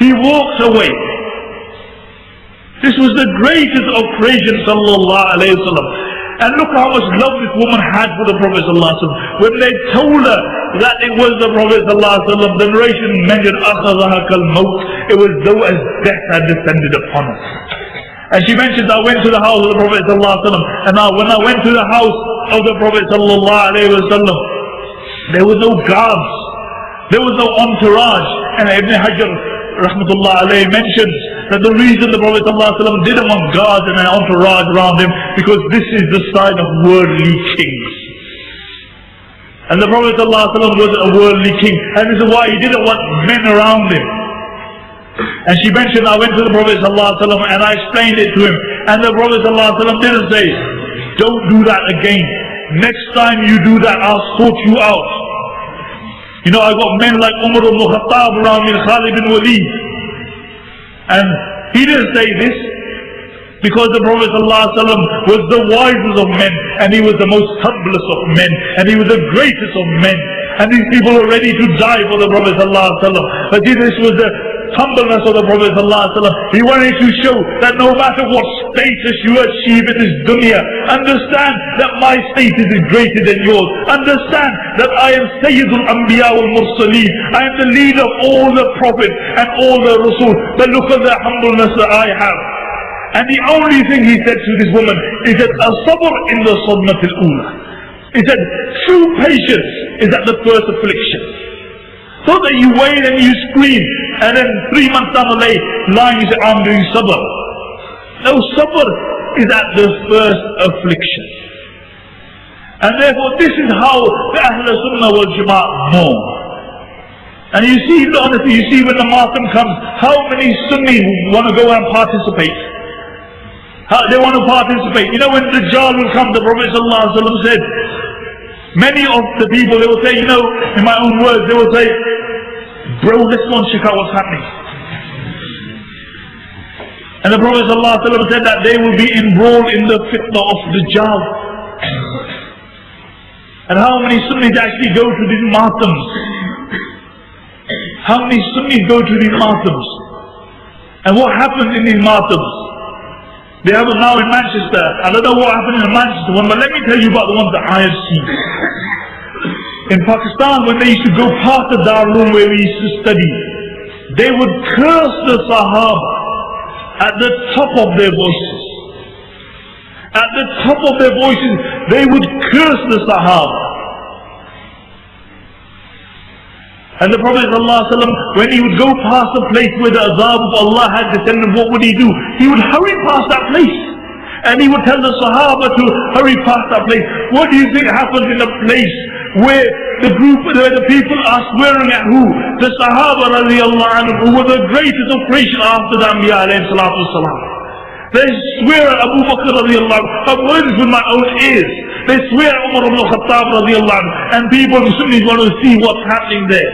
He walked away. This was the greatest of creation, sallallahu alayhi wa sallam. And look how much love this woman had for the Prophet sallallahu alayhi wa sallam. When they told her that it was the Prophet sallallahu alayhi wa sallam, the narration mentioned أَخَذَهَا كَالْمَوْتِ. It was though as death had descended upon us. And she mentioned, I went to the house of the Prophet sallallahu alayhi wa sallam. And now when I went to the house of the Prophet sallallahu alayhi wa sallam, there were no guards. There was no entourage. And Ibn Hajar rahmatullah alayhi mentions that the reason the Prophet ﷺ didn't want guards and an entourage around him, because this is the sign of worldly kings. And the Prophet ﷺ was a worldly king, and this is why he didn't want men around him. And she mentioned, I went to the Prophet ﷺ and I explained it to him, and the Prophet ﷺ didn't say, don't do that again. Next time you do that, I'll sort you out. You know, I got men like Umar ibn Khattab around me, Khalid bin Walid. And he didn't say this because the Prophet ﷺ was the wisest of men, and he was the most humblest of men, and he was the greatest of men. And these people were ready to die for the Prophet ﷺ. But this was the humbleness of the Prophet ﷺ. He wanted to show that no matter what status you achieve in this dunya, understand that my status is greater than yours. Understand that I am Sayyidul Anbiya wal Mursaleen. I am the leader of all the prophets and all the Rasul. But look at the humbleness that I have. And the only thing he said to this woman is that as-sabr in the sadmatil ula. He said true patience is at the first affliction. So that you wail and you scream, and then 3 months down the line you say, I'm doing sabr. No, sabr is at the first affliction. And therefore this is how the Ahl Sunnah wal Jama'ah mourn. And you see, honestly, you see when the Matam comes, how many Sunnis want to go and participate? How they want to participate. You know, when the Dajjal will come, the Prophet ﷺ said, many of the people, they will say, you know, in my own words, they will say, bro, let's go and check out what's happening. And the Prophet ﷺ said that they will be enrolled in the fitna of Dajjal. And how many Sunnis actually go to these Matams? How many Sunnis go to these Matams? And what happens in these Matams? They have them now in Manchester. I don't know what happened in the Manchester one, but let me tell you about the ones that I have seen. In Pakistan, when they used to go past the Darul where we used to study, they would curse the Sahaba at the top of their voices. At the top of their voices, they would curse the Sahaba. And the Prophet ﷺ, when he would go past the place where the azab of Allah had descended, what would he do? He would hurry past that place. And he would tell the Sahaba to hurry past that place. What do you think happens in a place where the people are swearing at who? The Sahaba radiallahu anhu, who were the greatest of creation after the Anbiya alayhi salatu wasalam. They swear at Abu Bakr radiallahu anhu. I've heard this with my own ears. They swear at Umar ibn Khattab radiallahu anhu. And people, the Sunnis, want to see what's happening there.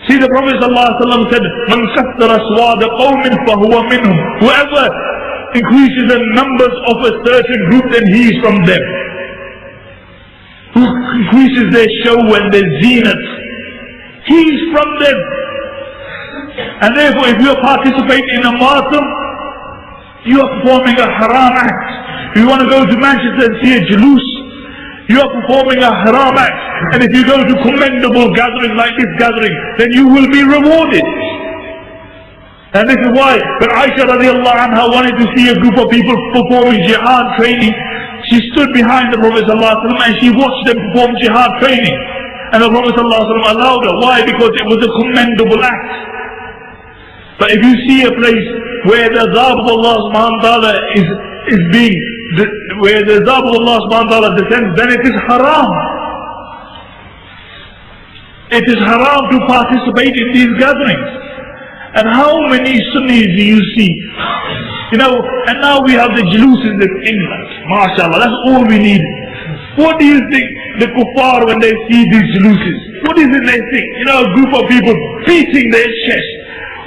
See, the Prophet ﷺ said, "Man kathara swada qawmin fahuwa minhum." Whoever increases the numbers of a certain group, then he is from them. Who increases their show and their zenith, he is from them. And therefore, if you participate in a matam, you are performing a haram act. If you want to go to Manchester and see a jalous, you are performing a haram act. And if you go to commendable gathering like this gathering, then you will be rewarded. And this is why when Aisha radiallahu anha wanted to see a group of people performing jihad training, she stood behind the Prophet ﷺ and she watched them perform jihad training. And the Prophet ﷺ allowed her. Why? Because it was a commendable act. But if you see a place where the azab of Allah subhanahu wa ta'ala is being, where the azab of Allah subhanahu wa ta'ala descends, then it is haram. It is haram to participate in these gatherings. And how many Sunnis do you see? You know, and now we have the juluses in England. MashaAllah, that's all we need. What do you think the kuffar when they see these juluses? What is it they think? You know, a group of people beating their chest,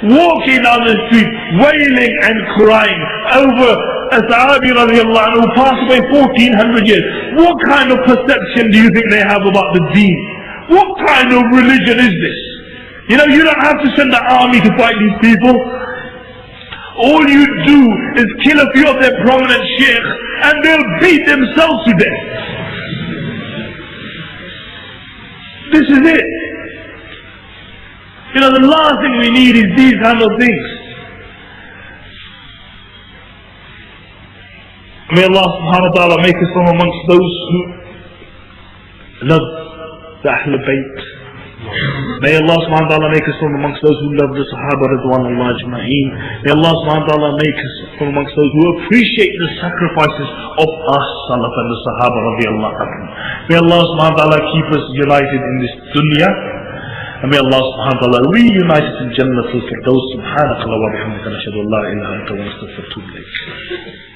walking down the street, wailing and crying over a Sahabi radiallahu anhu who passed away 1400 years. What kind of perception do you think they have about the deen? What kind of religion is this? You know, you don't have to send an army to fight these people. All you do is kill a few of their prominent sheikhs and they'll beat themselves to death. This is it. You know, the last thing we need is these kind of things. May Allah subhanahu wa ta'ala make us from amongst those who love the Ahlul Bayt. May Allah subhanahu wa ta'ala make us from amongst those who love the Sahaba Ridwanullah Ajma'een. May Allah subhanahu wa ta'ala make us from amongst those who appreciate the sacrifices of us, Salaf and the Sahaba radiallahu anhum. May Allah subhanahu wa ta'ala keep us united in this dunya. And may Allah subhanahu wa ta'ala reunite us in Jannatul Firdaus. Subhanakallah wa bihamdika nashhadu an la ilaha illa anta wa nastaghfiruka wa natubu ilayk.